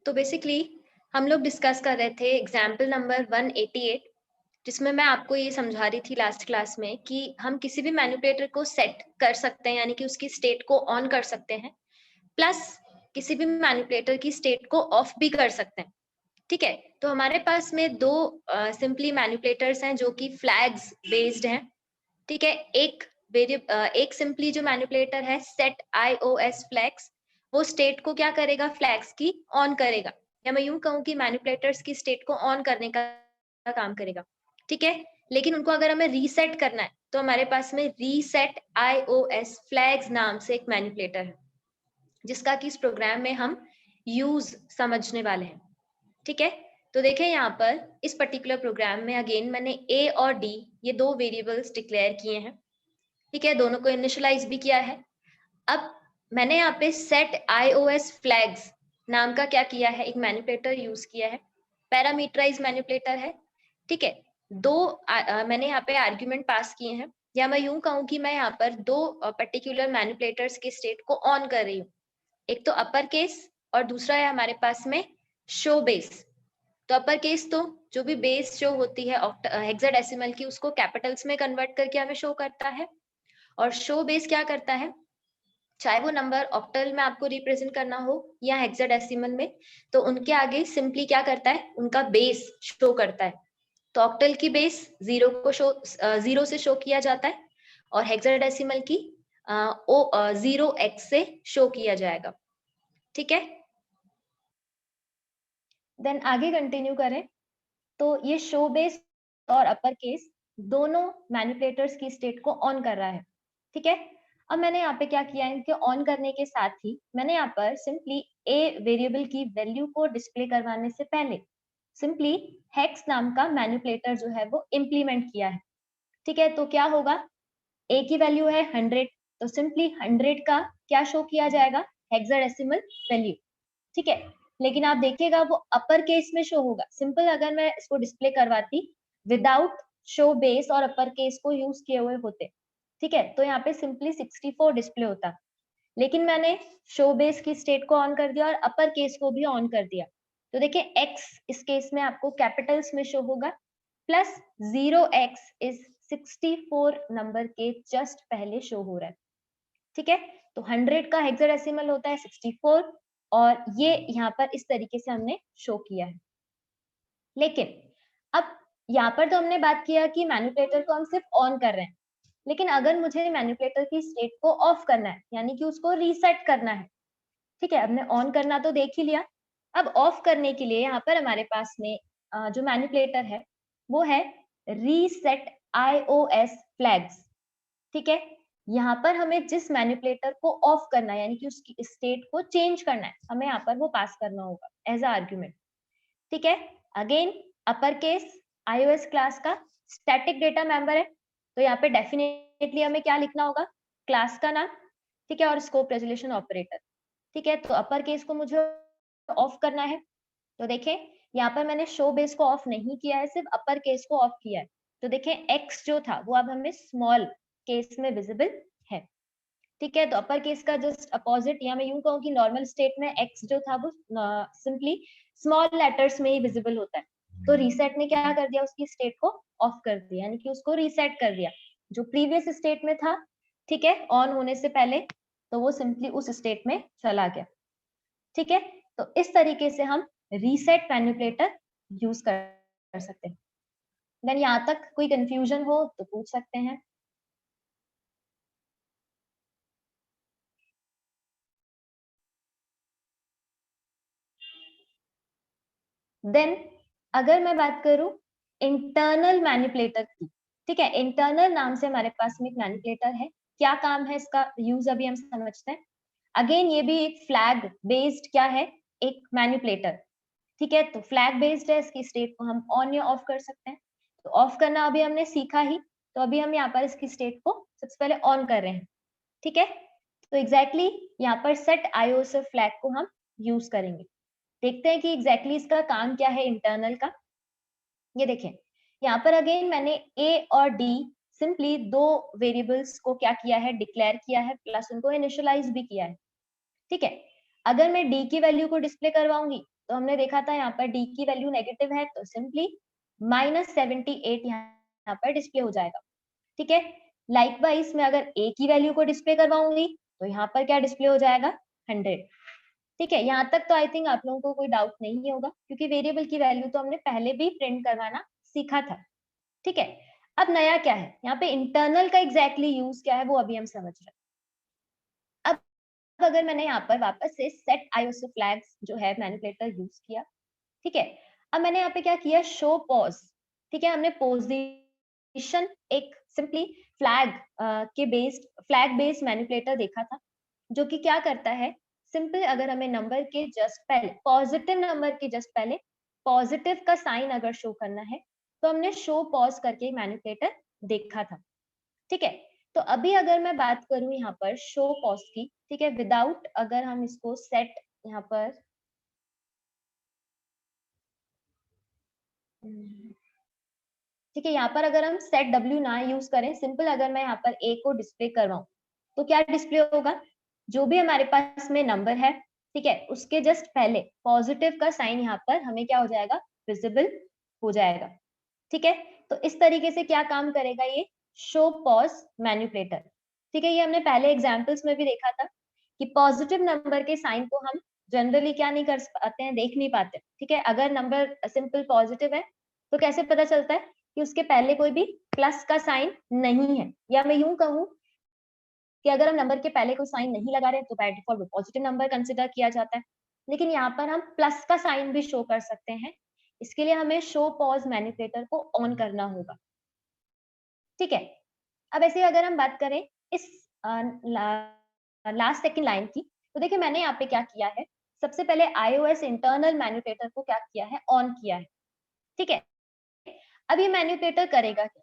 तो बेसिकली हम लोग डिस्कस कर रहे थे एग्जाम्पल नंबर 188, जिसमें मैं आपको ये समझा रही थी लास्ट क्लास में कि हम किसी भी मैनिपुलेटर को सेट कर सकते हैं, यानी कि उसकी स्टेट को ऑन कर सकते हैं, प्लस किसी भी मैनिपुलेटर की स्टेट को ऑफ भी कर सकते हैं। ठीक है, तो हमारे पास में दो सिंपली मैनिपुलेटर्स हैं जो कि फ्लैग्स बेस्ड हैं। ठीक है, एक सिंपली जो मैनिपुलेटर है सेट iOS फ्लैग्स, वो स्टेट को क्या करेगा, फ्लैग्स की ऑन करेगा, या मैं यूं कहूं कि मैनिपुलेटर्स की स्टेट को ऑन करने का काम करेगा। ठीक है, लेकिन उनको अगर हमें रीसेट करना है तो हमारे पास में रीसेट iOS फ्लैग्स नाम से एक मैनिपुलेटर है, जिसका कि इस प्रोग्राम में हम यूज समझने वाले हैं। ठीक है, तो देखें यहाँ पर इस पर्टिकुलर प्रोग्राम में अगेन मैंने a और d ये दो वेरिएबल्स डिक्लेयर किए हैं। ठीक है, दोनों को इनिशियलाइज भी किया है। अब मैंने यहाँ पे सेट iOS फ्लैग्स नाम का क्या किया है, एक मैनिपुलेटर यूज किया है, पैरामीटराइज मैनिपुलेटर है। ठीक है, मैंने यहाँ पे आर्ग्यूमेंट पास किए हैं, या मैं यूं कहूँ कि मैं यहाँ पर दो पर्टिकुलर मैनिपुलेटर्स की स्टेट को ऑन कर रही हूँ। एक तो अपर केस और दूसरा है हमारे पास में शो बेस। तो अपर केस तो जो भी बेस शो होती है हेक्साडेसिमल की, उसको कैपिटल्स में कन्वर्ट करके हमें शो करता है, और शो बेस क्या करता है, चाहे वो नंबर ऑक्टल में आपको रिप्रेजेंट करना हो या हेक्साडेसिमल में, तो उनके आगे सिंपली क्या करता है, उनका बेस शो करता है। तो ऑक्टल की बेस जीरो से शो किया जाता है, और हेक्साडेसिमल की 0x से शो किया जाएगा। ठीक है, देन आगे कंटिन्यू करें तो ये शो बेस और अपर केस दोनों मैनिपुलेटर्स की स्टेट को ऑन कर रहा है। ठीक है, अब मैंने यहाँ पे क्या किया है, इनके ऑन करने के साथ ही मैंने यहाँ पर सिंपली a वेरिएबल की वैल्यू को डिस्प्ले करवाने से पहले सिंपली हेक्स नाम का मैनिपुलेटर जो है वो इम्प्लीमेंट किया है। ठीक है, तो क्या होगा, a की वैल्यू है 100, तो सिंपली 100 का क्या शो किया जाएगा, हेक्साडेसिमल वैल्यू। ठीक है, लेकिन आप देखिएगा वो अपर केस में शो होगा। सिंपल अगर मैं इसको डिस्प्ले करवाती विदाउट शो बेस और अपर केस को यूज किए हुए होते, ठीक है, तो यहाँ पे सिंपली 64 डिस्प्ले होता, लेकिन मैंने शो बेस की स्टेट को ऑन कर दिया और अपर केस को भी ऑन कर दिया। तो देखिए x इस केस में आपको कैपिटल्स में शो होगा, प्लस 0x इस 64 नंबर के जस्ट पहले शो हो रहा है। ठीक है, तो 100 का हेक्साडेसिमल होता है 64, और ये यहाँ पर इस तरीके से हमने शो किया है। लेकिन अब यहाँ पर तो हमने बात किया कि मैनिपुलेटर को हम सिर्फ ऑन कर रहे हैं, लेकिन अगर मुझे मैनिपुलेटर की स्टेट को ऑफ करना है, यानी कि उसको रीसेट करना है, ठीक है, हमने ऑन करना तो देख ही लिया, अब ऑफ करने के लिए यहाँ पर हमारे पास में जो मैनिपुलेटर है वो है रीसेट iOS फ्लैग्स। ठीक है, यहाँ पर हमें जिस मैनिपुलेटर को ऑफ करना है, यानी कि उसकी स्टेट को चेंज करना है, हमें यहाँ पर वो पास करना होगा एज अ आर्ग्यूमेंट। ठीक है, again upper case iOS class का स्टैटिक डेटा मेंबर है, तो यहाँ पे डेफिनेटली हमें क्या लिखना होगा, क्लास का नाम, ठीक है, और स्कोप रेजोल्यूशन ऑपरेटर। ठीक है, तो अपर केस को मुझे ऑफ करना है, तो देखें यहाँ पर मैंने शो बेस को ऑफ नहीं किया है, सिर्फ अपर केस को ऑफ किया है। तो देखें x जो था वो अब हमें स्मॉल केस में विजिबल है। ठीक है, तो अपर केस का जस्ट अपोजिट, या मैं यूं कहूँ कि नॉर्मल स्टेट में x जो था वो सिंपली स्मॉल लेटर्स में ही विजिबल होता है। तो रीसेट ने क्या कर दिया, उसकी स्टेट को ऑफ कर दिया, यानी कि उसको रीसेट कर दिया, जो प्रीवियस स्टेट में था, ठीक है, ऑन होने से पहले, तो वो सिंपली उस स्टेट में चला गया। ठीक है, तो इस तरीके से हम रीसेट मैनिपुलेटर यूज कर सकते हैं। देन यहाँ तक कोई कंफ्यूजन हो तो पूछ सकते हैं। देन अगर मैं बात करूं इंटरनल मैनिपुलेटर की, ठीक है, इंटरनल नाम से हमारे पास में एक मैनिपुलेटर है, क्या काम है इसका, यूज अभी हम समझते हैं। अगेन ये भी एक फ्लैग बेस्ड क्या है, एक मैनिपुलेटर। ठीक है, तो फ्लैग बेस्ड है, इसकी स्टेट को हम ऑन या ऑफ कर सकते हैं। तो ऑफ करना अभी हमने सीखा ही, तो अभी हम यहाँ पर इसकी स्टेट को सबसे पहले ऑन कर रहे हैं। ठीक है, तो एग्जैक्टली यहाँ पर सेट iOS फ्लैग को हम यूज करेंगे। देखते हैं कि एग्जैक्टली इसका काम क्या है इंटरनल का। ये देखें, यहाँ पर अगेन मैंने a और d सिंपली दो वेरिएबल्स को क्या किया है, डिक्लेयर किया है, प्लस उनको इनिशियलाइज भी किया है। ठीक है, अगर मैं d की वैल्यू को डिस्प्ले करवाऊंगी तो हमने देखा था यहाँ पर डी की वैल्यू नेगेटिव है तो सिंपली -78 यहाँ पर डिस्प्ले हो जाएगा। ठीक है, लाइकवाइज मैं अगर ए की वैल्यू को डिस्प्ले करवाऊंगी तो यहाँ पर क्या डिस्प्ले हो जाएगा 100। ठीक है, यहाँ तक तो आई थिंक आप लोगों को कोई डाउट नहीं होगा क्योंकि वेरिएबल की वैल्यू तो हमने पहले भी प्रिंट करवाना सीखा था। ठीक है, अब नया क्या है यहाँ पे इंटरनल का एग्जैक्टली यूज क्या है वो अभी हम समझ रहे हैं। अब अगर मैंने यहाँ पर वापस से सेट आईओसी फ्लैग्स जो है मैनिपुलेटर यूज किया, ठीक है, अब मैंने यहाँ पे क्या किया शो पॉज। ठीक है, हमने पोजीशन एक सिंपली फ्लैग बेस्ड मैनिपुलेटर देखा था जो कि क्या करता है सिंपल अगर हमें नंबर के जस्ट पहले पॉजिटिव नंबर के जस्ट पहले पॉजिटिव का साइन अगर शो करना है तो हमने शो पॉज करके मैनिपुलेटर देखा था। ठीक है, तो अभी अगर मैं बात करूं यहाँ पर शो पॉज की, ठीक है, विदाउट अगर हम इसको सेट यहाँ पर ठीक है, यहाँ पर अगर हम सेट डब्ल्यू ना यूज करें, सिंपल अगर मैं यहाँ पर ए को डिस्प्ले करवाऊं तो क्या डिस्प्ले होगा, जो भी हमारे पास में नंबर है, ठीक है, उसके जस्ट पहले पॉजिटिव का साइन यहाँ पर हमें क्या हो जाएगा विजिबल हो जाएगा। ठीक है, तो इस तरीके से क्या काम करेगा ये शो पॉज मैनिपुलेटर। ठीक है, ये हमने पहले एग्जांपल्स में भी देखा था कि पॉजिटिव नंबर के साइन को हम जनरली क्या नहीं कर पाते हैं, देख नहीं पाते। ठीक है, अगर नंबर सिंपल पॉजिटिव है तो कैसे पता चलता है कि उसके पहले कोई भी प्लस का साइन नहीं है, या मैं यूं कहूं कि अगर हम नंबर के पहले कोई साइन नहीं लगा रहे तो by default positive number consider किया जाता है। लेकिन यहाँ पर हम प्लस का साइन भी शो कर सकते हैं, इसके लिए हमें शो पॉज मैनिपुलेटर को ऑन करना होगा। ठीक है, अब ऐसे अगर हम बात करें इस लास्ट सेकंड लाइन की, तो देखिए मैंने यहाँ पे क्या किया है, सबसे पहले iOS इंटरनल मैनिपुलेटर को क्या किया है ऑन किया है। ठीक है, अब ये मैनिपुलेटर करेगा क्या,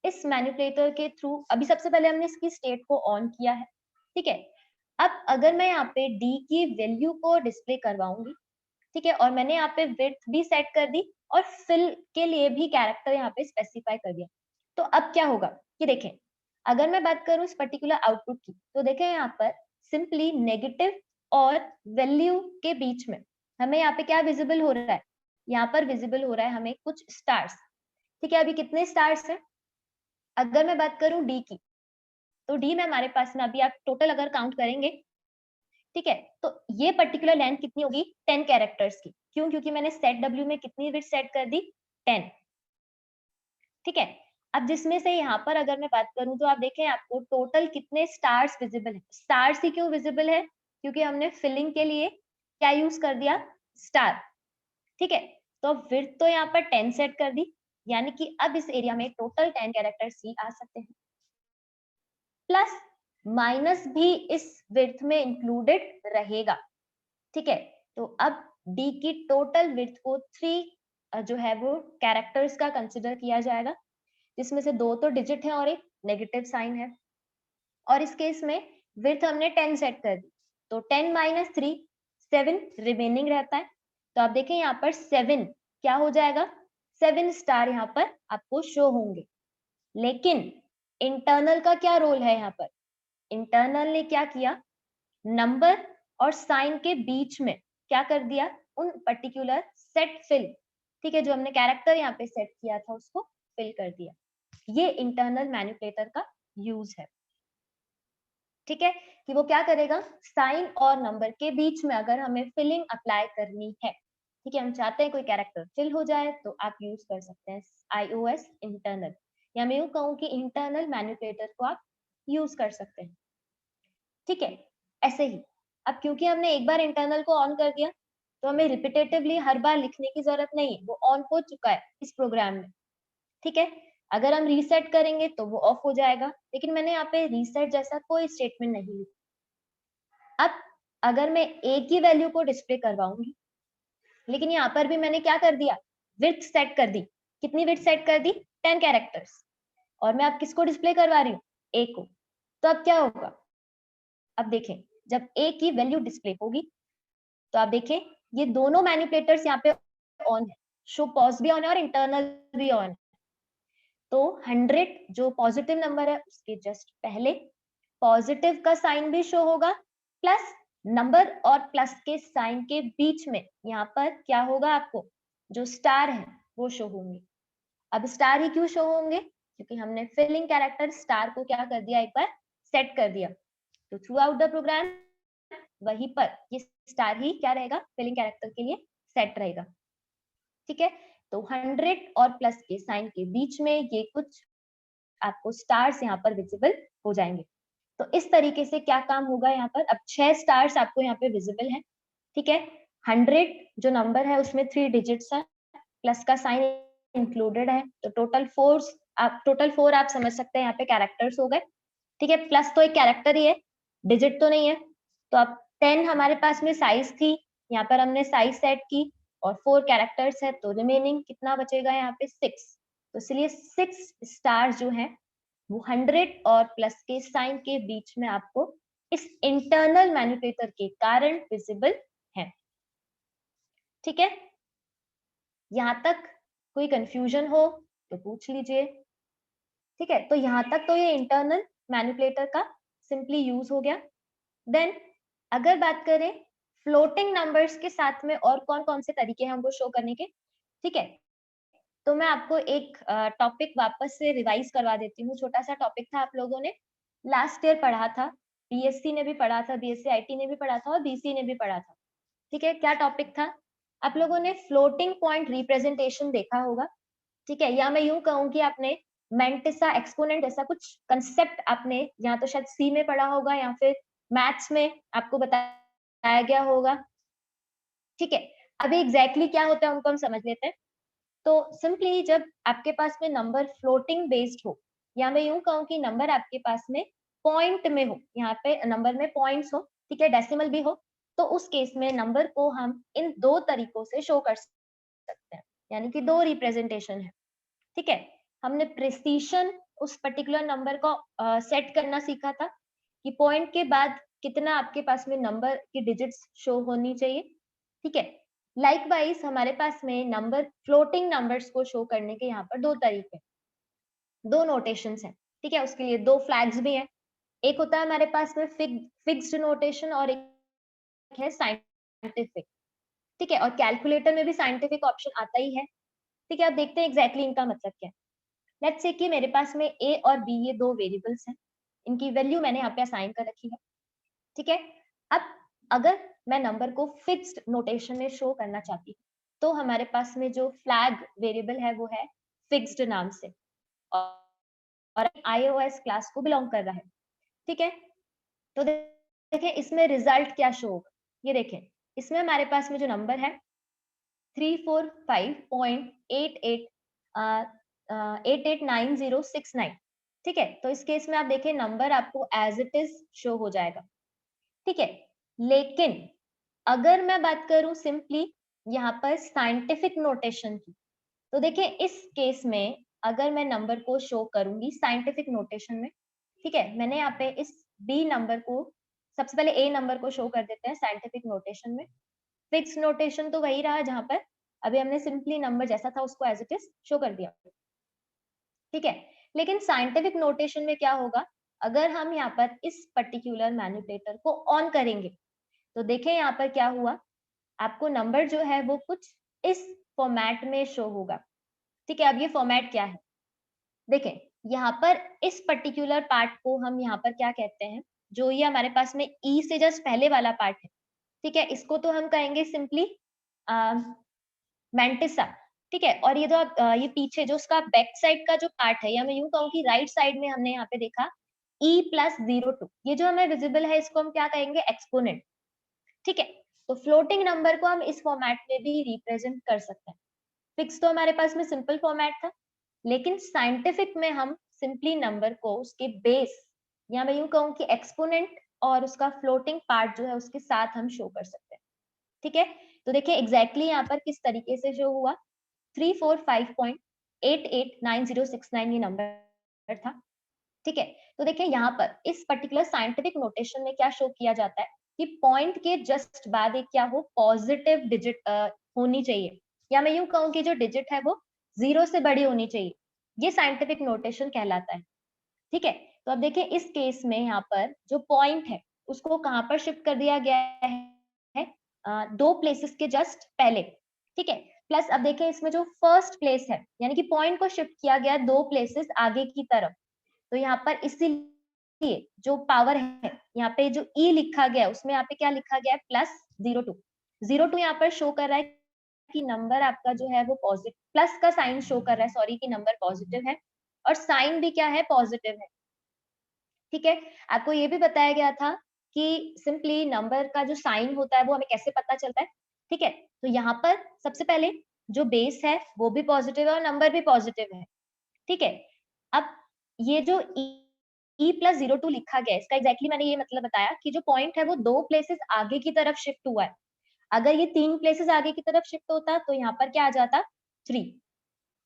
इस मैनिपुलेटर के थ्रू अभी सबसे पहले हमने इसकी स्टेट को ऑन किया है। ठीक है, अब अगर मैं यहाँ पे डी की वैल्यू को डिस्प्ले करवाऊंगी, ठीक है, और मैंने यहाँ पे विड्थ भी सेट कर दी और फिल के लिए भी कैरेक्टर यहाँ पे स्पेसिफाई कर दिया, तो अब क्या होगा कि देखें अगर मैं बात करूं इस पर्टिकुलर आउटपुट की, तो देखें यहाँ पर सिंपली नेगेटिव और वैल्यू के बीच में हमें यहाँ पे क्या विजिबल हो रहा है, यहाँ पर विजिबल हो रहा है हमें कुछ स्टार्स। ठीक है, अभी कितने स्टार्स हैं, अगर मैं बात करूं डी की, तो डी में हमारे पास में अभी आप टोटल अगर काउंट करेंगे, ठीक है, तो ये पर्टिकुलर लेंथ कितनी होगी 10 कैरेक्टर्स की। क्यों, क्योंकि मैंने सेट डब्ल्यू में कितनी विड्थ सेट कर दी 10। ठीक है, अब जिसमें से यहाँ पर अगर मैं बात करूं तो आप देखें आपको टोटल कितने स्टार्स विजिबल है। स्टार्स ही क्यों विजिबल है, क्योंकि हमने फिलिंग के लिए क्या यूज कर दिया स्टार। ठीक है, तो विड्थ तो यहाँ पर 10 सेट कर दी, यानी कि अब इस एरिया में टोटल 10 कैरेक्टर सी आ सकते हैं, प्लस माइनस भी इस विड्थ में इंक्लूडेड रहेगा। ठीक है, तो अब डी की टोटल विड्थ को 3 जो है वो कैरेक्टर्स का कंसिडर किया जाएगा, जिसमें से 2 तो डिजिट है और एक नेगेटिव साइन है, और इस केस में विड्थ हमने 10 सेट कर दी, तो 10 माइनस 3 7 रिमेनिंग रहता है। तो आप देखें यहाँ पर 7 क्या हो जाएगा, 7 स्टार यहाँ पर आपको शो होंगे। लेकिन इंटरनल का क्या रोल है यहाँ पर, इंटरनल ने क्या किया, नंबर और साइन के बीच में क्या कर दिया, उन पर्टिकुलर सेट फिल, ठीक है, जो हमने कैरेक्टर यहाँ पे सेट किया था उसको फिल कर दिया। ये इंटरनल मैनिपुलेटर का यूज है। ठीक है, कि वो क्या करेगा, साइन और नंबर के बीच में अगर हमें फिलिंग अप्लाई करनी है, ठीक है, हम चाहते हैं कोई कैरेक्टर फिल हो जाए, तो आप यूज कर सकते हैं iOS इंटरनल, या मैं यूं कहूँ कि इंटरनल मैनिपुलेटर को आप यूज कर सकते हैं। ठीक है, ऐसे ही अब क्योंकि हमने एक बार इंटरनल को ऑन कर दिया, तो हमें रिपीटेटिवली हर बार लिखने की जरूरत नहीं है, वो ऑन हो चुका है इस प्रोग्राम में। ठीक है, अगर हम रीसेट करेंगे तो वो ऑफ हो जाएगा, लेकिन मैंने यहाँ पे रीसेट जैसा कोई स्टेटमेंट नहीं लिखा। अब अगर मैं ए की वैल्यू को डिस्प्ले करवाऊंगी, लेकिन यहाँ पर भी मैंने क्या कर दिया, विड्थ सेट कर दी। कितनी विड्थ सेट कर दी, 10 कैरेक्टर्स, और मैं अब किसको डिस्प्ले करवा रही हूँ, ए को। तो अब क्या होगा, अब देखें जब ए की वैल्यू डिस्प्ले होगी, तो आप देखें ये दोनों मैनिपुलेटर्स यहाँ पे ऑन है, शो पॉज भी ऑन है और इंटरनल भी ऑन है। तो 100 जो पॉजिटिव नंबर है उसके जस्ट पहले पॉजिटिव का साइन भी शो होगा, प्लस नंबर और प्लस के साइन के बीच में यहाँ पर क्या होगा, आपको जो स्टार है वो शो होंगे। अब स्टार ही क्यों शो होंगे, क्योंकि हमने फिलिंग कैरेक्टर स्टार को क्या कर दिया, एक बार सेट कर दिया। तो थ्रू आउट द प्रोग्राम वहीं पर ये स्टार ही क्या रहेगा, फिलिंग कैरेक्टर के लिए सेट रहेगा। ठीक है, तो 100 और प्लस के साइन के बीच में ये कुछ आपको स्टार्स यहाँ पर विजिबल हो जाएंगे। तो इस तरीके से क्या काम होगा यहाँ पर, अब 6 स्टार्स आपको यहाँ पे विजिबल है। ठीक है, 100 जो नंबर है उसमें 3 डिजिट्स है, प्लस का साइन इंक्लूडेड है, तो टोटल 4 आप समझ सकते हैं यहाँ पे कैरेक्टर्स हो गए। ठीक है, प्लस तो एक कैरेक्टर ही है, डिजिट तो नहीं है। तो अब 10 हमारे पास में साइज थी, यहाँ पर हमने साइज सेट की और 4 कैरेक्टर्स है, तो रिमेनिंग कितना बचेगा यहाँ पे 6। तो इसलिए 6 स्टार जो है वो 100 और प्लस के साइन के बीच में आपको इस इंटरनल मैनिपुलेटर के कारण विजिबल है। ठीक है, यहां तक कोई कंफ्यूजन हो तो पूछ लीजिए। ठीक है, तो यहां तक तो ये इंटरनल मैनिपुलेटर का सिंपली यूज हो गया। देन अगर बात करें फ्लोटिंग नंबर्स के साथ में और कौन कौन से तरीके हैं हमको शो करने के, ठीक है, तो मैं आपको एक टॉपिक वापस से रिवाइज करवा देती हूँ। छोटा सा टॉपिक था, आप लोगों ने लास्ट ईयर पढ़ा था, बीएससी ने भी पढ़ा था, बीएससी आईटी ने भी पढ़ा था और बीसी ने भी पढ़ा था। ठीक है, क्या टॉपिक था, आप लोगों ने फ्लोटिंग पॉइंट रिप्रेजेंटेशन देखा होगा। ठीक है, या मैं यूं कहूँ कि आपने मेंटिसा एक्सपोनेंट ऐसा कुछ कंसेप्ट आपने या तो शायद सी में पढ़ा होगा या फिर मैथ्स में आपको बताया गया होगा। ठीक है, अभी एग्जैक्टली क्या होता है उनको हम समझ लेते हैं। तो सिंपली जब आपके पास में नंबर फ्लोटिंग बेस्ड हो, या मैं यूं कहूँ कि नंबर आपके पास में पॉइंट में हो, यहाँ पे नंबर में पॉइंट्स हो, ठीक है, डेसिमल भी हो, तो उस केस में नंबर को हम इन 2 तरीकों से शो कर सकते हैं, यानी कि 2 रिप्रेजेंटेशन है। ठीक है, हमने प्रिसिशन उस पर्टिकुलर नंबर को सेट करना सीखा था कि पॉइंट के बाद कितना आपके पास में नंबर की डिजिट्स शो होनी चाहिए। ठीक है, लाइकवाइज हमारे पास में नंबर फ्लोटिंग नंबर्स को शो करने के यहाँ पर 2 तरीके, 2 नोटेशंस हैं। ठीक है, उसके लिए 2 फ्लैग्स भी हैं। एक होता है हमारे पास में फिक्स्ड नोटेशन और एक है साइंटिफिक। ठीक है, और कैलकुलेटर में भी साइंटिफिक ऑप्शन आता ही है। ठीक है, अब देखते हैं एग्जैक्टली इनका मतलब क्या है। लेट्स से कि मेरे पास में ए और बी ये 2 वेरिएबल्स हैं, इनकी वैल्यू मैंने यहाँ पे असाइन कर रखी है। ठीक है, अब अगर मैं नंबर को फिक्स्ड नोटेशन में शो करना चाहती हूँ, तो हमारे पास में जो फ्लैग वेरिएबल है वो है फिक्स्ड नाम से और iOS क्लास को बिलोंग कर रहा है। ठीक है, तो देखें इसमें रिजल्ट क्या शो होगा, ये देखें इसमें हमारे पास में जो नंबर है 345.889069। ठीक है, तो इस केस में आप देखें नंबर आपको एज इट इज शो हो जाएगा। ठीक है, लेकिन अगर मैं बात करूं सिंपली यहाँ पर साइंटिफिक नोटेशन की, तो देखिए इस केस में अगर मैं नंबर को शो करूंगी साइंटिफिक नोटेशन में, ठीक है, मैंने यहाँ पे इस बी नंबर को, सबसे पहले ए नंबर को शो कर देते हैं साइंटिफिक नोटेशन में। फिक्स नोटेशन तो वही रहा जहां पर अभी हमने सिंपली नंबर जैसा था उसको एज इट इज शो कर दिया। ठीक है, लेकिन साइंटिफिक नोटेशन में क्या होगा, अगर हम यहाँ पर इस पर्टिकुलर मैनिपुलेटर को ऑन करेंगे, तो देखें यहाँ पर क्या हुआ, आपको नंबर जो है वो कुछ इस फॉर्मेट में शो होगा। ठीक है, अब ये फॉर्मेट क्या है, देखें यहाँ पर इस पर्टिकुलर पार्ट को हम यहाँ पर क्या कहते हैं, जो ये हमारे पास में ई से जस्ट पहले वाला पार्ट है। ठीक है, इसको तो हम कहेंगे सिंपली मैंटिसा। ठीक है, और ये जो ये पीछे जो उसका बैक साइड का जो पार्ट है, या मैं यूं कहूँ कि राइट साइड में हमने यहाँ पे देखा E+02, ये जो हमें विजिबल है इसको हम क्या कहेंगे, एक्सपोनेंट। ठीक है, तो फ्लोटिंग नंबर को हम इस फॉर्मेट में भी रिप्रेजेंट कर सकते हैं। फिक्स तो हमारे पास में सिंपल फॉर्मेट था, लेकिन साइंटिफिक में हम सिंपली नंबर को उसके बेस, या मैं यूं कहूँ कि एक्सपोनेंट और उसका फ्लोटिंग पार्ट जो है उसके साथ हम शो कर सकते हैं। ठीक है, तो देखिए एग्जैक्टली यहाँ पर किस तरीके से शो हुआ, 345.889069 ये नंबर था। ठीक है, तो देखिए यहाँ पर इस पर्टिकुलर साइंटिफिक नोटेशन में क्या शो किया जाता है कि पॉइंट के जस्ट बाद एक क्या हो, पॉजिटिव डिजिट होनी चाहिए, या मैं यूं कहूँ कि जो डिजिट है वो 0 से बड़ी होनी चाहिए, ये साइंटिफिक नोटेशन कहलाता है। ठीक है, तो अब देखिए इस केस में यहाँ पर जो पॉइंट है उसको कहाँ पर शिफ्ट कर दिया गया है, 2 प्लेसेस के जस्ट पहले, ठीक है। प्लस अब देखें इसमें जो फर्स्ट प्लेस है, यानी कि पॉइंट को शिफ्ट किया गया 2 प्लेसेस आगे की तरफ। तो यहाँ पर इसीलिए जो पावर है, यहाँ पे जो ई लिखा गया है, उसमें यहाँ पे क्या लिखा गया है, +02। 02 यहाँ पर शो कर रहा है कि नंबर आपका जो है वो पॉजिटिव, प्लस का साइन शो कर रहा है, सॉरी, कि नंबर पॉजिटिव है और साइन भी क्या है, पॉजिटिव है। ठीक है, आपको ये भी बताया गया था कि सिंपली नंबर का जो साइन होता है वो हमें कैसे पता चलता है, ठीक है। तो यहाँ पर सबसे पहले जो बेस है वो भी पॉजिटिव है और नंबर भी पॉजिटिव है, ठीक है। अब ये जो E+02 लिखा गया है, इसका एग्जैक्टली मैंने ये मतलब बताया कि जो पॉइंट है वो 2 प्लेसेस आगे की तरफ शिफ्ट हुआ है। अगर ये 3 प्लेसेस आगे की तरफ शिफ्ट होता तो यहाँ पर क्या आ जाता, 3,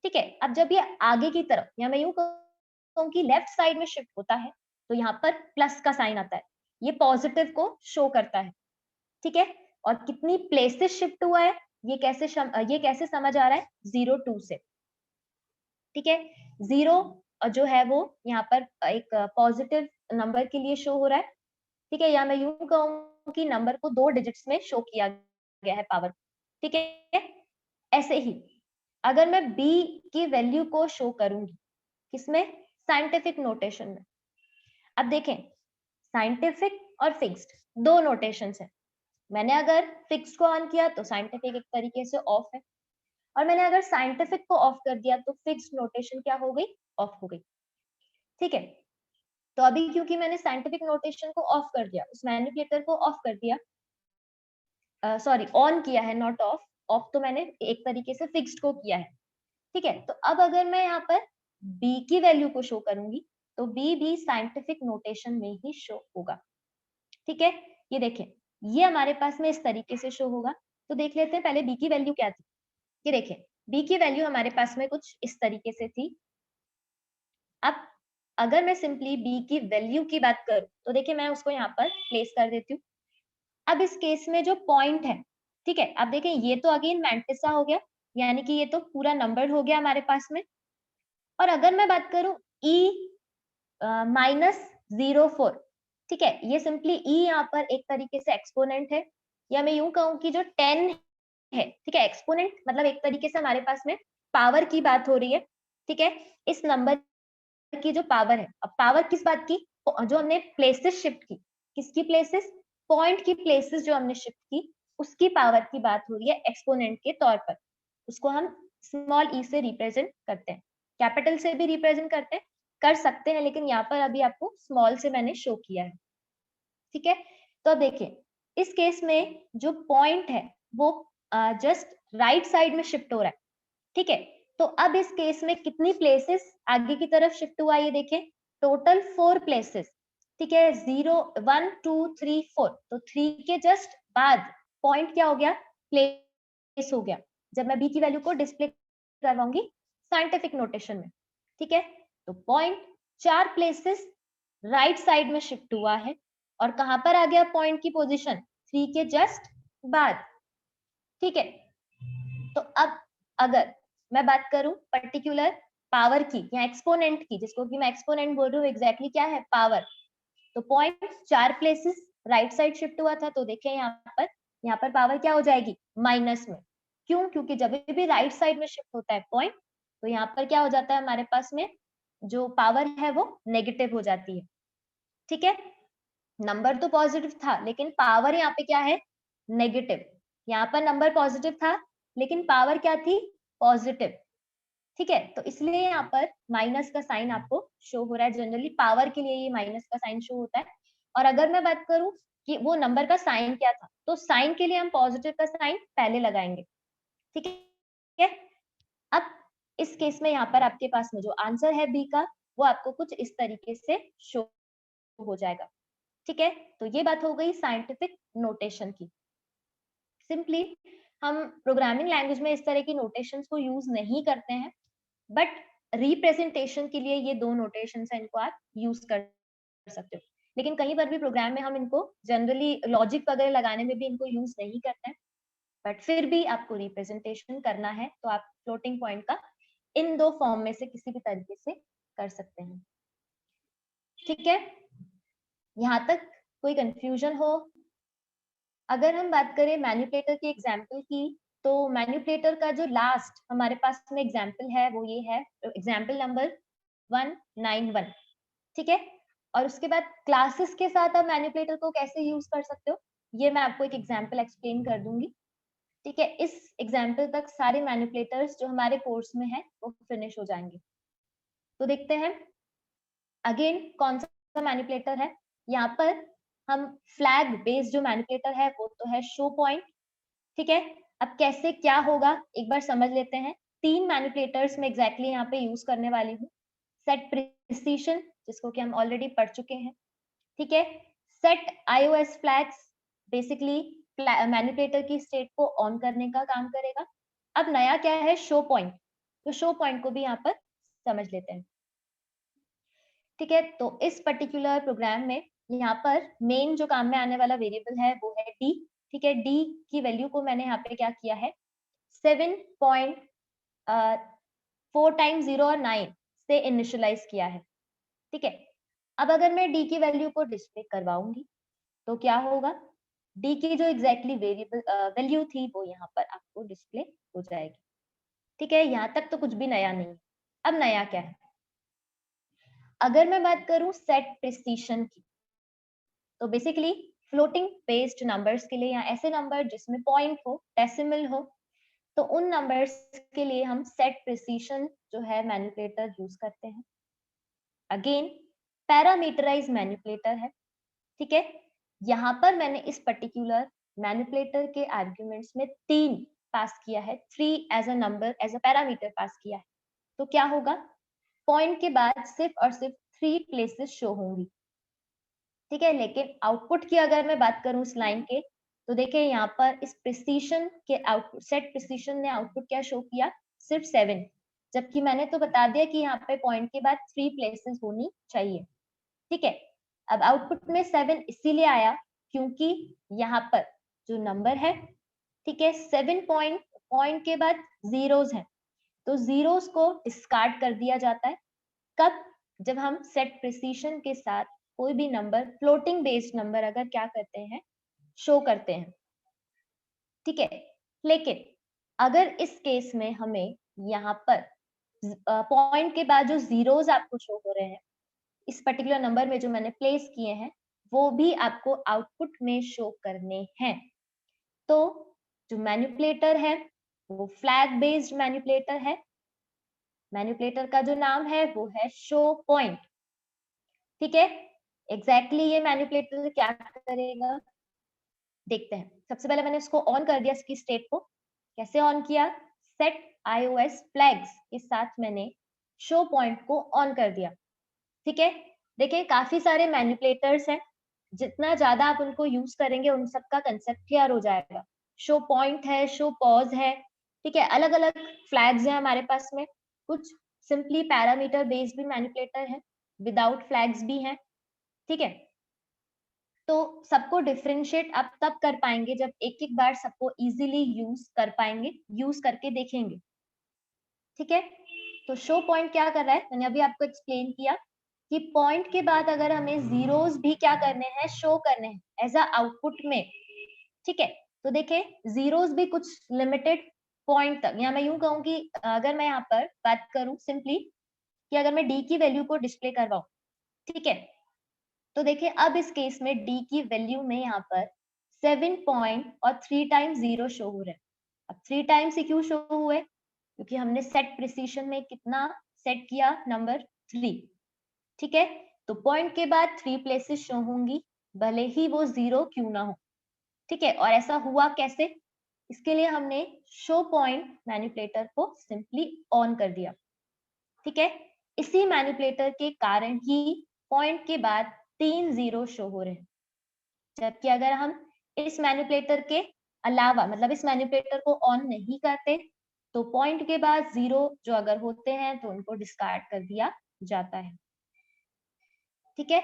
ठीक है। अब जब ये आगे की तरफ, या मैं यूँ कहूँ कि लेफ्ट साइड में शिफ्ट होता है, तो यहाँ पर प्लस का साइन आता है। ये पॉजिटिव को शो करता है, ठीक है। और कितनी प्लेसेस शिफ्ट हुआ है, ये कैसे समझ आ रहा है, 02 से, ठीक है। 0 जो है वो यहाँ पर एक पॉजिटिव नंबर के लिए शो हो रहा है, ठीक है। या मैं यूँ कहूँ कि नंबर को 2 डिजिट्स में शो किया गया है, पावर, ठीक है। ऐसे ही अगर मैं b की वैल्यू को शो करूंगी, किसमें, साइंटिफिक नोटेशन में। अब देखें, साइंटिफिक और फिक्स्ड दो नोटेशंस हैं। मैंने अगर फिक्स को ऑन किया तो साइंटिफिक एक तरीके से ऑफ है, और मैंने अगर साइंटिफिक को ऑफ कर दिया तो फिक्स्ड नोटेशन क्या हो गई, ऑफ हो गई, ठीक है। तो अभी क्योंकि मैंने साइंटिफिक नोटेशन को ऑफ कर दिया, उस मैनिपुलेटर को ऑफ कर दिया, सॉरी ऑन किया है, नॉट ऑफ, ऑफ तो मैंने एक तरीके से फिक्स्ड को किया है, ठीक है। तो अब अगर मैं यहाँ पर b की वैल्यू को शो करूंगी तो b भी साइंटिफिक नोटेशन में ही शो होगा, ठीक है। ये देखें, ये हमारे पास में इस तरीके से शो होगा। तो देख लेते हैं पहले b की वैल्यू क्या थी। ये देखें, b की वैल्यू हमारे पास में कुछ इस तरीके से थी। अब अगर मैं सिंपली b की वैल्यू की बात करूं तो देखिए मैं उसको यहाँ पर प्लेस कर देती हूँ। अब इस केस में जो पॉइंट है, ठीक है, अब देखें ये तो अगेन मैंटिसा हो गया, यानी कि ये तो पूरा नंबर हो गया हमारे पास में। और अगर मैं बात करूं e -04, ठीक है, ये सिंपली e यहाँ पर एक तरीके से एक्सपोनेंट है, या मैं यूं कहूं कि जो 10 है, ठीक है, एक्सपोनेंट मतलब एक तरीके से हमारे पास में पावर की बात हो रही है, ठीक है। इस नंबर की जो पावर है, अब पावर किस बात की, जो हमने प्लेसेस शिफ्ट की, किसकी प्लेसेस, पॉइंट की प्लेसेस जो हमने शिफ्ट की, उसकी पावर की बात हो रही है एक्सपोनेंट के तौर पर। उसको हम स्मॉल ई से रिप्रेजेंट करते हैं, कैपिटल से भी रिप्रेजेंट कर सकते हैं, लेकिन यहाँ पर अभी आपको स्मॉल से मैंने शो किया है, ठीक है। तो देखिए इस केस में जो पॉइंट है वो जस्ट राइट साइड में शिफ्ट हो रहा है, ठीक है। तो अब इस केस में कितनी प्लेसेस आगे की तरफ शिफ्ट हुआ, ये देखें, टोटल 4 प्लेसेस, ठीक है। 0 1 2 3 4, तो 3 के जस्ट बाद पॉइंट क्या हो गया, प्लेस हो गया, जब मैं बी की वैल्यू को डिस्प्ले करवाऊंगी साइंटिफिक नोटेशन में, ठीक है। तो पॉइंट 4 प्लेसेस राइट साइड में शिफ्ट हुआ है, और कहां पर आ गया पॉइंट की पोजीशन, 3 के जस्ट बाद, ठीक है। तो अब अगर मैं बात करूं पर्टिकुलर पावर की या एक्सपोनेंट की, जिसको कि मैं एक्सपोनेंट बोल रही हूँ, एग्जैक्टली क्या है, पावर। तो point 4 places right side shift हुआ था, तो देखें यहाँ पर पावर क्या हो जाएगी, माइनस में। क्यों, क्योंकि जब भी राइट साइड में शिफ्ट होता है पॉइंट, तो यहाँ पर क्या हो जाता है, हमारे पास में जो पावर है वो नेगेटिव हो जाती है, ठीक है। नंबर तो पॉजिटिव था लेकिन पावर यहाँ पे क्या है, नेगेटिव। यहाँ पर नंबर पॉजिटिव था लेकिन पावर क्या थी, पॉजिटिव, ठीक है। तो इसलिए यहाँ पर माइनस का साइन आपको शो हो रहा है, जनरली पावर के लिए ये माइनस का साइन शो होता है। और अगर मैं बात करूं कि वो नंबर का साइन क्या था, तो साइन के लिए हम पॉजिटिव का साइन पहले लगाएंगे, ठीक है। अब इस केस में यहाँ पर आपके पास में जो आंसर है बी का, वो आपको कुछ इस तरीके से शो हो जाएगा, ठीक है। तो ये बात हो गई साइंटिफिक नोटेशन की। सिंपली हम प्रोग्रामिंग लैंग्वेज में इस तरह की नोटेशंस को यूज नहीं करते हैं, बट रिप्रेजेंटेशन के लिए ये दो नोटेशन है, इनको आप यूज कर सकते हो। लेकिन कहीं पर भी प्रोग्राम में हम इनको जनरली लॉजिक वगैरह लगाने में भी इनको यूज नहीं करते हैं, बट फिर भी आपको रिप्रेजेंटेशन करना है तो आप फ्लोटिंग पॉइंट का इन दो फॉर्म में से किसी भी तरीके से कर सकते हैं, ठीक है। यहाँ तक कोई कंफ्यूजन हो? अगर हम बात करें मैनिपुलेटर की एग्जाम्पल की, तो मैनिपुलेटर का जो लास्ट हमारे पास में एग्जाम्पल है वो ये है, एग्जाम्पल नंबर 191, ठीक है। और उसके बाद क्लासेस के साथ आप मैनिपुलेटर को कैसे यूज कर सकते हो, ये मैं आपको एक एग्जाम्पल एक्सप्लेन कर दूंगी, ठीक है। इस एग्जाम्पल तक सारे मैनिपुलेटर्स जो हमारे कोर्स में है वो फिनिश हो जाएंगे। तो देखते हैं अगेन कौन सा मैनिपुलेटर है। यहाँ पर हम फ्लैग बेस्ड जो मैनिपुलेटर है वो तो है शो पॉइंट, ठीक है। अब कैसे क्या होगा एक बार समझ लेते हैं। 3 मैनिपुलेटर्स में एग्जैक्टली यहाँ पे यूज करने वाली हूँ। सेट प्रिसिशन, जिसको कि हम ऑलरेडी पढ़ चुके हैं, ठीक है। Set iOS flags basically manipulator की स्टेट को ऑन करने का काम करेगा। अब नया क्या है, शो पॉइंट। तो शो पॉइंट को भी यहाँ पर समझ लेते हैं, ठीक है। तो इस पर्टिकुलर प्रोग्राम में यहाँ पर मेन जो काम में आने वाला वेरिएबल है वो है डी, ठीक है। डी की वैल्यू को मैंने यहाँ पे क्या किया है, 7.4 टाइम्स 0 और 9 से इनिशियलाइज किया है, ठीक है। अब अगर मैं डी की वैल्यू को डिस्प्ले करवाऊंगी तो क्या होगा, डी की जो एग्जैक्टली वेरिएबल वैल्यू थी वो यहाँ पर आपको डिस्प्ले हो जाएगी, ठीक है। यहाँ तक तो कुछ भी नया नहीं। अब नया क्या है, अगर मैं बात करूं सेट प्रिसिशन की, तो बेसिकली फ्लोटिंग बेस्ड नंबर्स के लिए या ऐसे नंबर जिसमें पॉइंट हो, डेसिमल हो, तो उन नंबर्स के लिए हम सेट प्रिसिशन जो है मैनिपुलेटर यूज करते हैं। अगेन पैरामीटराइज मैनिपुलेटर है, ठीक है। यहाँ पर मैंने इस पर्टिकुलर मैनिपुलेटर के आर्ग्यूमेंट्स में 3 पास किया है, 3 as a number as a parameter pass किया है। तो क्या होगा, पॉइंट के बाद सिर्फ और सिर्फ 3 प्लेसेस शो होंगी, ठीक है। लेकिन आउटपुट की अगर मैं बात करूं इस लाइन के, तो देखिए यहाँ पर इस प्रिसिशन के आउटपुट, सेट प्रिसिशन ने आउटपुट क्या शो किया, सिर्फ 7, जबकि मैंने तो बता दिया कि यहाँ पे पॉइंट के बाद 3 प्लेसेस होनी चाहिए, ठीक है। अब आउटपुट में 7 इसीलिए आया क्योंकि यहाँ पर जो नंबर है, ठीक है, 7 पॉइंट के बाद जीरोस हैं, तो जीरोस को डिस्कार्ड कर दिया जाता है। कब, जब हम सेट प्रिसिशन के साथ कोई भी नंबर, फ्लोटिंग बेस्ड नंबर अगर क्या करते हैं, शो करते हैं, ठीक है। लेकिन अगर इस केस में हमें यहाँ पर पॉइंट के बाद जो जीरोस आपको शो हो रहे हैं इस पर्टिकुलर नंबर में जो मैंने प्लेस किए हैं, वो भी आपको आउटपुट में शो करने हैं। तो जो मैनिपुलेटर है वो फ्लैग बेस्ड मैनिपुलेटर है। मैनिपुलेटर का जो नाम है वो है शो पॉइंट, ठीक है। एग्जैक्टली ये मैनिपुलेटर क्या करेगा देखते हैं। सबसे पहले मैंने इसको ऑन कर दिया, इसकी स्टेट को कैसे ऑन किया, सेट iOS फ्लैग्स के साथ मैंने शो पॉइंट को ऑन कर दिया, ठीक है। देखिए काफी सारे मैनिपुलेटर्स हैं, जितना ज्यादा आप उनको यूज करेंगे उन सबका कंसेप्ट क्लियर हो जाएगा। शो पॉइंट है, शो पॉज है, ठीक है। अलग अलग फ्लैग्स हैं हमारे पास में, कुछ सिंपली पैरामीटर बेस्ड भी मैनिपुलेटर है, विदाउट फ्लैग्स भी हैं, ठीक है। तो सबको डिफरेंशिएट आप तब कर पाएंगे जब एक एक बार सबको इजीली यूज कर पाएंगे, यूज करके देखेंगे, ठीक है। तो शो पॉइंट क्या कर रहा है, मैंने अभी आपको एक्सप्लेन किया कि पॉइंट के बाद अगर हमें जीरोस भी क्या करने हैं, शो करने हैं एज अ आउटपुट में, ठीक है। तो देखें जीरोस भी कुछ लिमिटेड पॉइंट तक, या मैं यूं कहूं कि अगर मैं यहाँ पर बात करूं सिंपली कि अगर मैं डी की वैल्यू को डिस्प्ले करवाऊं, ठीक है, तो देखिए अब इस केस में डी की वैल्यू में यहाँ पर 7 पॉइंट और 3 टाइम्स 0 शो हो रहे हैं। अब 3 टाइम्स ही क्यों शो हुए, क्योंकि हमने सेट प्रिसिशन में कितना सेट किया, नंबर 3, ठीक है। तो पॉइंट के बाद 3 प्लेसेस शो होंगी, भले ही वो 0 क्यों ना हो, ठीक है। और ऐसा हुआ कैसे, इसके लिए हमने शो पॉइंट मैनिपुलेटर को सिंपली ऑन कर दिया, ठीक है। इसी मैनिपुलेटर के कारण ही पॉइंट के बाद 3 0 शो हो रहे हैं, जबकि अगर हम इस मैनिपुलेटर के अलावा, मतलब इस मैनिपुलेटर को ऑन नहीं करते, तो पॉइंट के बाद 0 जो अगर होते हैं तो उनको डिस्कार्ड कर दिया जाता है, ठीक है।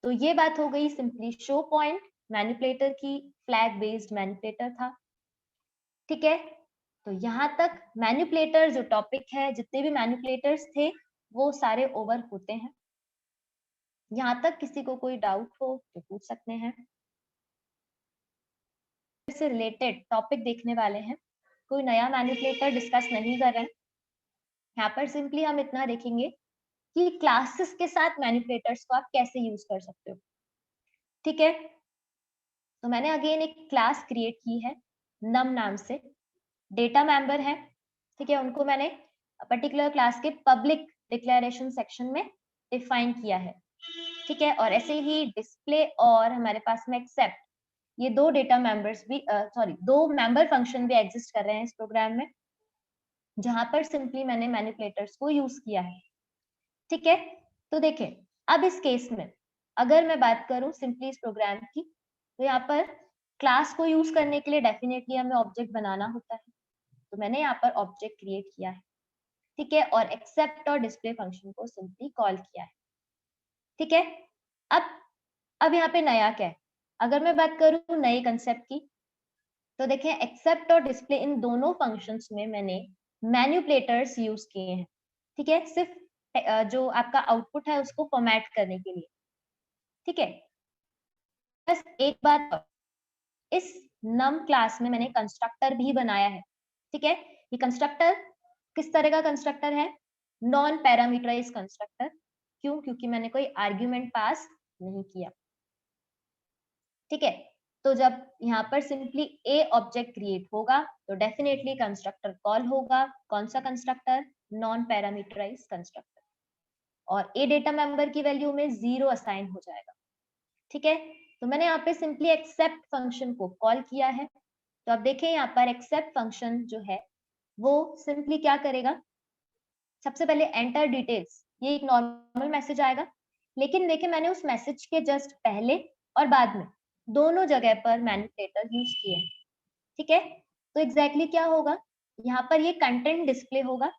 तो ये बात हो गई सिंपली शो पॉइंट मैनिपुलेटर की, फ्लैग बेस्ड मैनिपुलेटर था, ठीक है। तो यहाँ तक मैनिपुलेटर जो टॉपिक है, जितने भी मैनिपुलेटर्स थे वो सारे ओवर होते हैं। यहाँ तक किसी को कोई डाउट हो तो पूछ सकते हैं। इससे रिलेटेड टॉपिक देखने वाले हैं, कोई नया मैनिपुलेटर डिस्कस नहीं कर रहे हैं। यहाँ पर सिंपली हम इतना देखेंगे कि क्लासेस के साथ मैनिपुलेटर्स को आप कैसे यूज कर सकते हो। ठीक है, तो मैंने अगेन एक क्लास क्रिएट की है नम नाम से, डेटा मेंबर है। ठीक है, उनको मैंने पर्टिकुलर क्लास के पब्लिक डिक्लेरेशन सेक्शन में डिफाइन किया है। ठीक है, और ऐसे ही डिस्प्ले और हमारे पास में एक्सेप्ट, ये दो डेटा मेंबर्स भी दो मेंबर फंक्शन भी एग्जिस्ट कर रहे हैं इस प्रोग्राम में, जहां पर सिंपली मैंने मैनिपुलेटर्स को यूज किया है। ठीक है, तो देखें अब इस केस में अगर मैं बात करूं सिंपली इस प्रोग्राम की, तो यहाँ पर क्लास को यूज करने के लिए डेफिनेटली हमें ऑब्जेक्ट बनाना होता है, तो मैंने यहाँ पर ऑब्जेक्ट क्रिएट किया है। ठीक है, और एक्सेप्ट और डिस्प्ले फंक्शन को सिंपली कॉल किया है। ठीक है, अब यहाँ पे नया क्या है, अगर मैं बात करूं नए कंसेप्ट की, तो देखें एक्सेप्ट और डिस्प्ले इन दोनों फंक्शंस में मैंने मैनिपुलेटर्स यूज किए हैं। ठीक है, सिर्फ जो आपका आउटपुट है उसको फॉर्मेट करने के लिए। ठीक है, बस एक बात और, इस नम क्लास में मैंने कंस्ट्रक्टर भी बनाया है। ठीक है, ये कंस्ट्रक्टर किस तरह का कंस्ट्रक्टर है, नॉन पैरामीटराइज कंस्ट्रक्टर। क्यों, क्योंकि मैंने कोई आर्ग्यूमेंट पास नहीं किया। ठीक है, तो जब यहाँ पर सिंपली ए ऑब्जेक्ट क्रिएट होगा तो डेफिनेटली कंस्ट्रक्टर कॉल होगा। कौन सा कंस्ट्रक्टर, नॉन पैरामीटराइज कंस्ट्रक्टर, और ए डेटा मेंबर की वैल्यू में 0 असाइन हो जाएगा। ठीक है, तो मैंने यहाँ पे सिंपली एक्सेप्ट फंक्शन को कॉल किया है। तो अब देखें यहाँ पर एक्सेप्ट फंक्शन जो है वो सिंपली क्या करेगा, सबसे पहले एंटर डिटेल्स, ये एक नॉर्मल मैसेज आएगा, लेकिन देखिए मैंने उस मैसेज के जस्ट पहले और बाद में दोनों जगह पर मैनिपुलेटर यूज किए हैं। ठीक है, तो एग्जैक्टली क्या होगा, यहाँ पर ये कंटेंट डिस्प्ले होगा।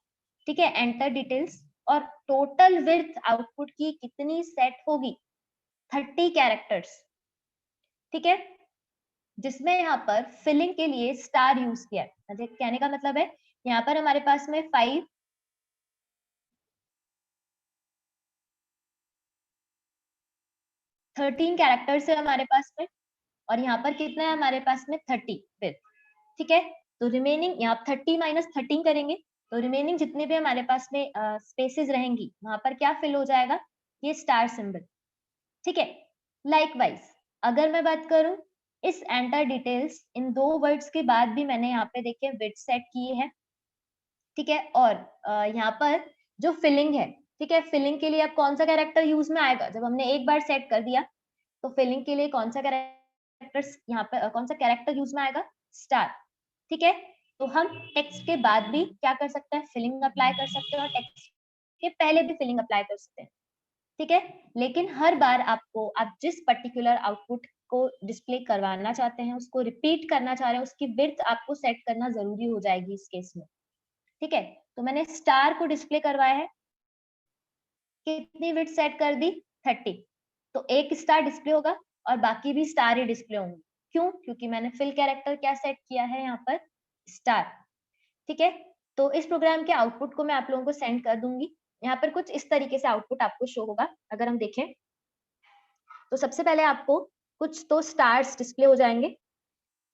ठीक है, एंटर डिटेल्स, और टोटल विड्थ आउटपुट की कितनी सेट होगी, 30 कैरेक्टर्स। ठीक है, जिसमें यहाँ पर फिलिंग के लिए स्टार यूज किया है। मतलब कहने का मतलब है यहाँ पर हमारे पास में 13 कैरेक्टर्स है हमारे पास में, और यहाँ पर कितना है हमारे पास में 30 विथ। ठीक है, तो रिमेनिंग यहाँ 30 माइनस 13 करेंगे तो रिमेनिंग जितने भी हमारे पास में स्पेसेस रहेंगी वहां पर क्या फिल हो जाएगा, ये स्टार सिंबल। ठीक है, लाइकवाइज अगर मैं बात करूं इस एंटर डिटेल्स इन दो वर्ड्स के बाद भी मैंने यहाँ पे देखिए विड्थ सेट किए हैं। ठीक है, और यहाँ पर जो फिलिंग है, ठीक है, फिलिंग के लिए अब कौन सा कैरेक्टर यूज में आएगा, जब हमने एक बार सेट कर दिया तो फिलिंग के लिए कौन सा कैरेक्टर यहाँ पे कौन सा कैरेक्टर यूज में आएगा, स्टार। ठीक है, तो हम टेक्स्ट के बाद भी क्या कर सकते हैं, फिलिंग अप्लाई कर सकते हैं, और टेक्स्ट के पहले भी फिलिंग अप्लाई कर सकते हैं। ठीक है, लेकिन हर बार आपको आप जिस पर्टिकुलर आउटपुट को डिस्प्ले करवाना चाहते हैं उसको रिपीट करना चाह रहे हैं, उसकी विड्थ आपको सेट करना जरूरी हो जाएगी इस केस में। ठीक है, तो मैंने स्टार को डिस्प्ले करवाया है, कितनी विड्थ सेट कर दी, 30, तो एक स्टार डिस्प्ले होगा और बाकी भी स्टार ही डिस्प्ले होंगे। क्यों, क्योंकि मैंने फिल कैरेक्टर क्या सेट किया है यहाँ पर, स्टार। ठीक है, तो इस प्रोग्राम के आउटपुट को मैं आप लोगों को सेंड कर दूंगी। यहाँ पर कुछ इस तरीके से आउटपुट आपको शो होगा। अगर हम देखें तो सबसे पहले आपको कुछ तो स्टार्स डिस्प्ले हो जाएंगे।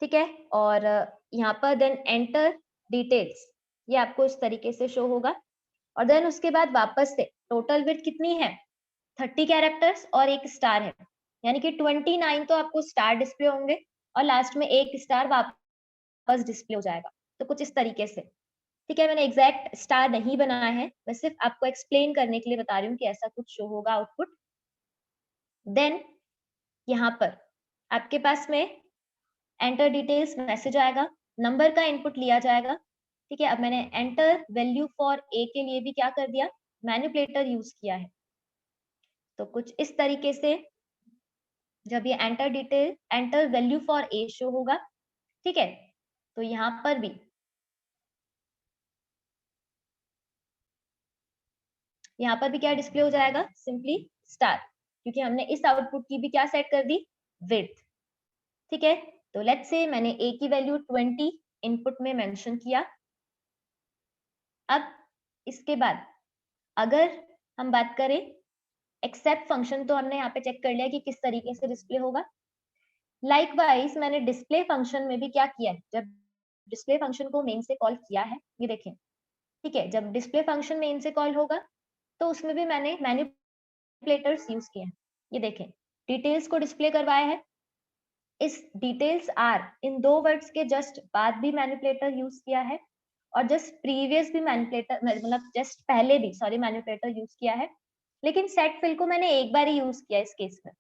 ठीक है, और यहाँ पर देन एंटर डिटेल्स, ये आपको इस तरीके से शो होगा, और देन उसके बाद वापस से टोटल विड्थ कितनी है, 30 कैरेक्टर्स और एक स्टार है, यानी कि 29 तो आपको स्टार डिस्प्ले होंगे, और लास्ट में एक स्टार वापस डिस्प्ले हो जाएगा। तो कुछ इस तरीके से। ठीक है, मैंने एग्जैक्ट स्टार नहीं बनाया है, मैं सिर्फ आपको एक्सप्लेन करने के लिए बता रही हूँ कि ऐसा कुछ शो होगा आउटपुट। देन यहाँ पर आपके पास में एंटर डिटेल्स मैसेज आएगा, नंबर का इनपुट लिया जाएगा। ठीक है, अब मैंने एंटर वैल्यू फॉर ए के लिए भी क्या कर दिया, मैनिपुलेटर यूज किया है। तो कुछ इस तरीके से जब ये enter detail enter value for a show होगा, ठीक है, तो यहाँ पर भी क्या डिस्प्ले हो जाएगा, सिंपली स्टार, क्योंकि हमने इस आउटपुट की भी क्या सेट कर दी, विड्थ। ठीक है, तो लेट्स से मैंने ए की वैल्यू 20 इनपुट में मेंशन किया। अब इसके बाद अगर हम बात करें एक्सेप्ट फंक्शन तो हमने यहाँ पे चेक कर लिया कि किस तरीके से डिस्प्ले होगा। लाइकवाइज मैंने डिस्प्ले फंक्शन में भी क्या किया है, जब डिस्प्ले फंक्शन को मेन से कॉल किया है, ये देखें, ठीक है, जब डिस्प्ले फंक्शन मेन से कॉल होगा तो उसमें भी मैंने मैनिपुलेटर्स यूज किए हैं। ये देखें, डिटेल्स को डिस्प्ले करवाया है। इस डिटेल्स आर इन दो वर्ड्स के जस्ट बाद भी मैनिपुलेटर यूज किया है, और जस्ट प्रीवियस भी मैनिपुलेटर, मतलब जस्ट पहले भी सॉरी मैनिपुलेटर यूज किया है, लेकिन सेट फिल को मैंने एक बार ही यूज किया इस केस में,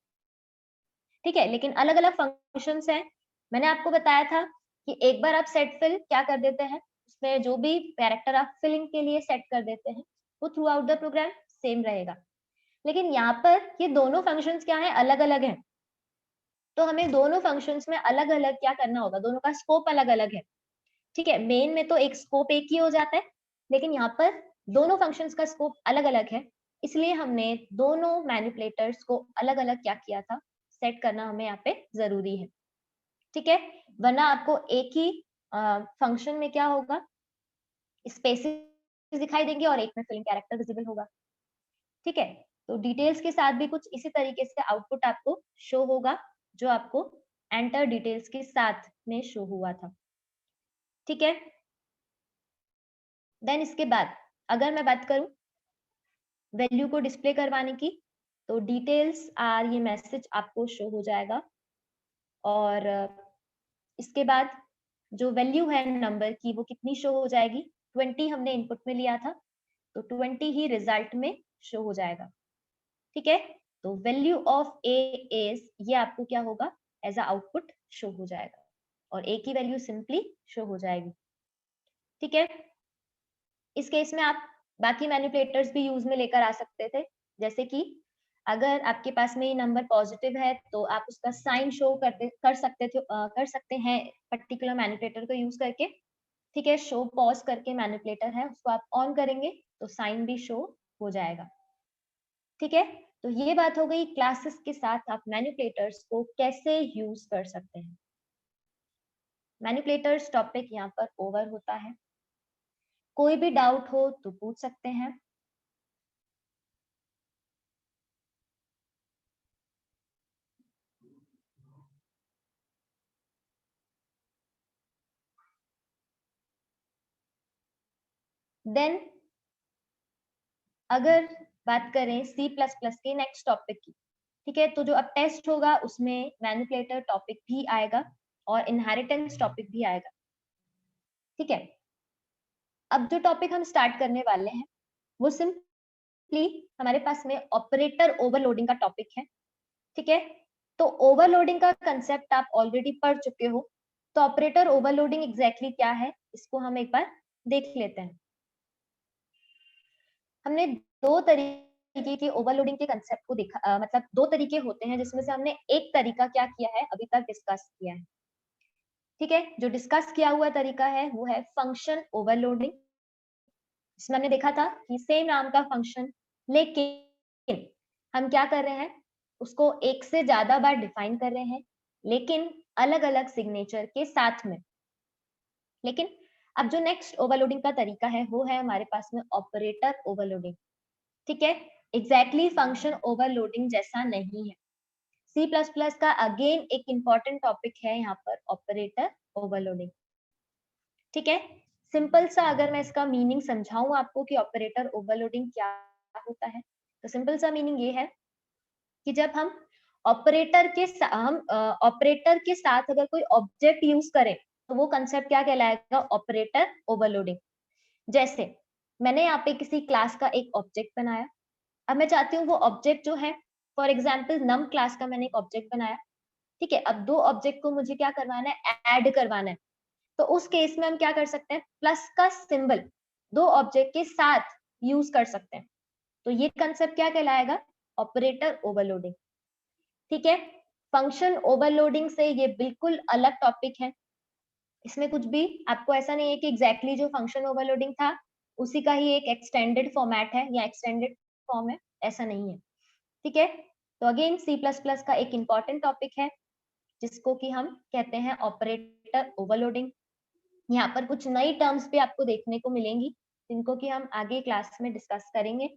ठीक है। लेकिन अलग अलग फंक्शंस हैं। मैंने आपको बताया था कि एक बार आप सेट फिल क्या कर देते हैं, उसमें जो भी कैरेक्टर आप फिलिंग के लिए सेट कर देते हैं वो throughout the program same रहेगा। लेकिन यहाँ पर ये दोनों फंक्शंस क्या है, अलग अलग हैं, तो हमें दोनों फंक्शंस में अलग अलग क्या करना होगा, दोनों का स्कोप अलग अलग है, ठीक है। मेन में तो एक स्कोप एक ही हो जाता है, लेकिन यहाँ पर दोनों फंक्शंस का स्कोप अलग अलग है, इसलिए हमने दोनों मैनिपुलेटर्स को अलग अलग क्या किया था, सेट करना हमें यहाँ पे जरूरी है, ठीक है। वरना आपको एक ही फंक्शन में क्या होगा, स्पेसेस दिखाई देंगे और एक में फिलिंग कैरेक्टर विजिबल होगा, ठीक है। तो डिटेल्स के साथ भी कुछ इसी तरीके से आउटपुट आपको शो होगा, जो आपको एंटर डिटेल्स के साथ में शो हुआ था, ठीक है। देन इसके बाद अगर मैं बात करूं वैल्यू को डिस्प्ले करवाने की, तो डिटेल्स आर ये मैसेज आपको शो हो जाएगा, और इसके बाद जो वैल्यू है नंबर की वो कितनी शो हो जाएगी, 20 हमने इनपुट में लिया था, तो 20 ही रिजल्ट में शो हो जाएगा, ठीक है। तो वैल्यू ऑफ ए इज, ये आपको क्या होगा, एज अ आउटपुट शो हो जाएगा, और ए की वैल्यू सिंपली शो हो जाएगी, ठीक है। इस केस में आप बाकी मैनिपुलेटर्स भी यूज में लेकर आ सकते थे, जैसे कि अगर आपके पास में ये नंबर पॉजिटिव है तो आप उसका साइन शो कर सकते हैं पर्टिकुलर मैनिपुलेटर को यूज करके, ठीक है। शो पॉज करके मैनिपुलेटर है, उसको आप ऑन करेंगे तो साइन भी शो हो जाएगा, ठीक है। तो ये बात हो गई क्लासेस के साथ आप मैनिपुलेटर्स को कैसे यूज कर सकते हैं। मैनिपुलेटर्स टॉपिक यहाँ पर ओवर होता है। कोई भी डाउट हो तो पूछ सकते हैं। देन अगर बात करें सी प्लस प्लस के नेक्स्ट टॉपिक की, ठीक है, तो जो अब टेस्ट होगा उसमें मैनिपुलेटर टॉपिक भी आएगा और इनहेरिटेंस टॉपिक भी आएगा, ठीक है। अब जो टॉपिक हम स्टार्ट करने वाले हैं वो सिंपली हमारे पास में ऑपरेटर ओवरलोडिंग का टॉपिक है, ठीक है। तो ओवरलोडिंग का कंसेप्ट आप ऑलरेडी पढ़ चुके हो, तो ऑपरेटर ओवरलोडिंग एग्जैक्टली क्या है इसको हम एक बार देख लेते हैं। हमने दो तरीके की ओवरलोडिंग के कंसेप्ट को देखा, मतलब दो तरीके होते हैं जिसमें से हमने एक तरीका क्या किया है अभी तक डिस्कस किया है, ठीक है। जो डिस्कस किया हुआ तरीका है वो है फंक्शन ओवरलोडिंग। इसमें हमने देखा था कि सेम नाम का फंक्शन, लेकिन हम क्या कर रहे हैं, उसको एक से ज्यादा बार डिफाइन कर रहे हैं, लेकिन अलग अलग सिग्नेचर के साथ में। लेकिन अब जो नेक्स्ट ओवरलोडिंग का तरीका है वो है हमारे पास में ऑपरेटर ओवरलोडिंग, ठीक है। एग्जैक्टली फंक्शन ओवरलोडिंग जैसा नहीं है। सी प्लस प्लस का अगेन एक इंपॉर्टेंट टॉपिक है यहाँ पर ऑपरेटर ओवरलोडिंग, ठीक है। सिंपल सा अगर मैं इसका मीनिंग समझाऊं आपको कि ऑपरेटर ओवरलोडिंग क्या होता है, तो सिंपल सा मीनिंग ये है कि जब हम ऑपरेटर के साथ अगर कोई ऑब्जेक्ट यूज करें तो वो कंसेप्ट क्या कहलाएगा, ऑपरेटर ओवरलोडिंग। जैसे मैंने यहाँ पे किसी क्लास का एक ऑब्जेक्ट बनाया, अब मैं चाहती हूँ वो ऑब्जेक्ट जो है, फॉर एग्जाम्पल नम क्लास का मैंने एक ऑब्जेक्ट बनाया, ठीक है। अब दो ऑब्जेक्ट को मुझे क्या करवाना है, ऐड करवाना है, तो उस केस में हम क्या कर सकते हैं, प्लस का सिंबल दो ऑब्जेक्ट के साथ यूज कर सकते हैं, तो ये कंसेप्ट क्या कहलाएगा, ऑपरेटर ओवरलोडिंग, ठीक है। फंक्शन ओवरलोडिंग से ये बिल्कुल अलग टॉपिक है। इसमें कुछ भी आपको ऐसा नहीं है कि एग्जैक्टली जो फंक्शन ओवरलोडिंग था उसी का ही एक एक्सटेंडेड फॉर्मेट है या एक्सटेंडेड फॉर्म है, ऐसा नहीं है, ठीक है। तो अगेन सी प्लस प्लस का एक इंपॉर्टेंट टॉपिक है जिसको कि हम कहते हैं ऑपरेटर ओवरलोडिंग। यहाँ पर कुछ नई टर्म्स भी आपको देखने को मिलेंगी जिनको कि हम आगे क्लास में डिस्कस करेंगे,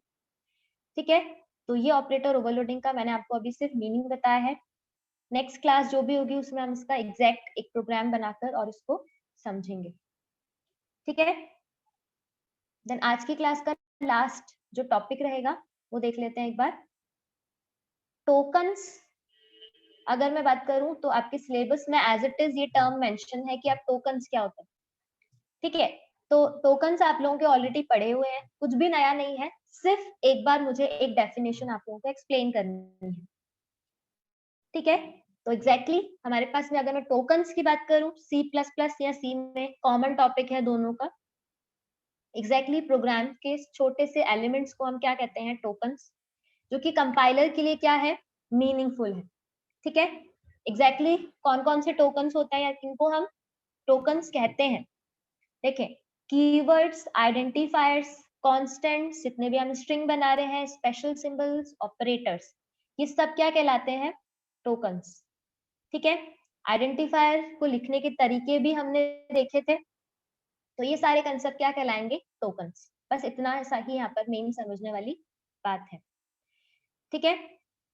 ठीक है। तो ये ऑपरेटर ओवरलोडिंग का मैंने आपको अभी सिर्फ मीनिंग बताया है। नेक्स्ट क्लास जो भी होगी उसमें हम इसका एग्जैक्ट एक प्रोग्राम बनाकर और इसको समझेंगे, ठीक है। देन आज की क्लास का लास्ट जो टॉपिक रहेगा वो देख लेते हैं एक बार। टोकन्स, अगर मैं बात करूं तो आपके सिलेबस में एज इट इज ये टर्म मेंशन है कि आप टोकन्स क्या होता है, ठीक है। तो टोकन्स आप लोगों के ऑलरेडी पढ़े हुए हैं, कुछ भी नया नहीं है, सिर्फ एक बार मुझे एक डेफिनेशन आप लोगों को एक्सप्लेन करनी है, ठीक है। तो एग्जैक्टली हमारे पास में अगर मैं टोकन्स की बात करूं सी प्लस प्लस या सी में कॉमन टॉपिक है दोनों का। एग्जैक्टली प्रोग्राम के छोटे से एलिमेंट्स को हम क्या कहते हैं, टोकन्स, जो कि कंपाइलर के लिए क्या है, मीनिंगफुल है, ठीक है। एग्जैक्टली कौन कौन से टोकन्स होते हैं या किनको हम टोकन्स कहते हैं, देखें। कीवर्ड्स, आइडेंटिफायर्स, कांस्टेंट्स, जितने भी हम स्ट्रिंग बना रहे हैं, स्पेशल सिंबल्स, ऑपरेटर्स, ये सब क्या कहलाते हैं, टोकन्स, ठीक है। आइडेंटिफायर को लिखने के तरीके भी हमने देखे थे, तो ये सारे कंसेप्ट क्या कहलाएंगे, टोकन्स। बस इतना सा ही यहाँ पर मेन समझने वाली बात है, ठीक है।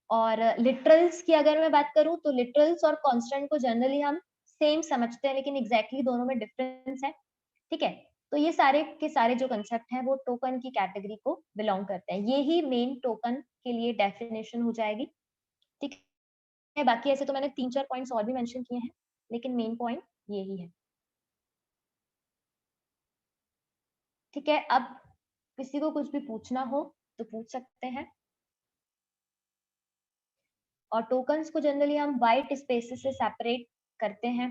और लिटरल्स की अगर मैं बात करूं तो लिटरल्स और कांस्टेंट को जनरली हम सेम समझते हैं, लेकिन एग्जैक्टली दोनों में डिफरेंस है, ठीक है। तो ये सारे के सारे जो कंसेप्ट हैं वो टोकन की कैटेगरी को बिलोंग करते हैं, ये ही मेन टोकन के लिए डेफिनेशन हो जाएगी, ठीक है। बाकी ऐसे तो मैंने 3-4 पॉइंट्स और भी मेंशन किए हैं, लेकिन मेन पॉइंट यही है, ठीक है। अब किसी को कुछ भी पूछना हो तो पूछ सकते हैं। और टोकन्स को जनरली हम वाइट स्पेसेस से सेपरेट करते हैं,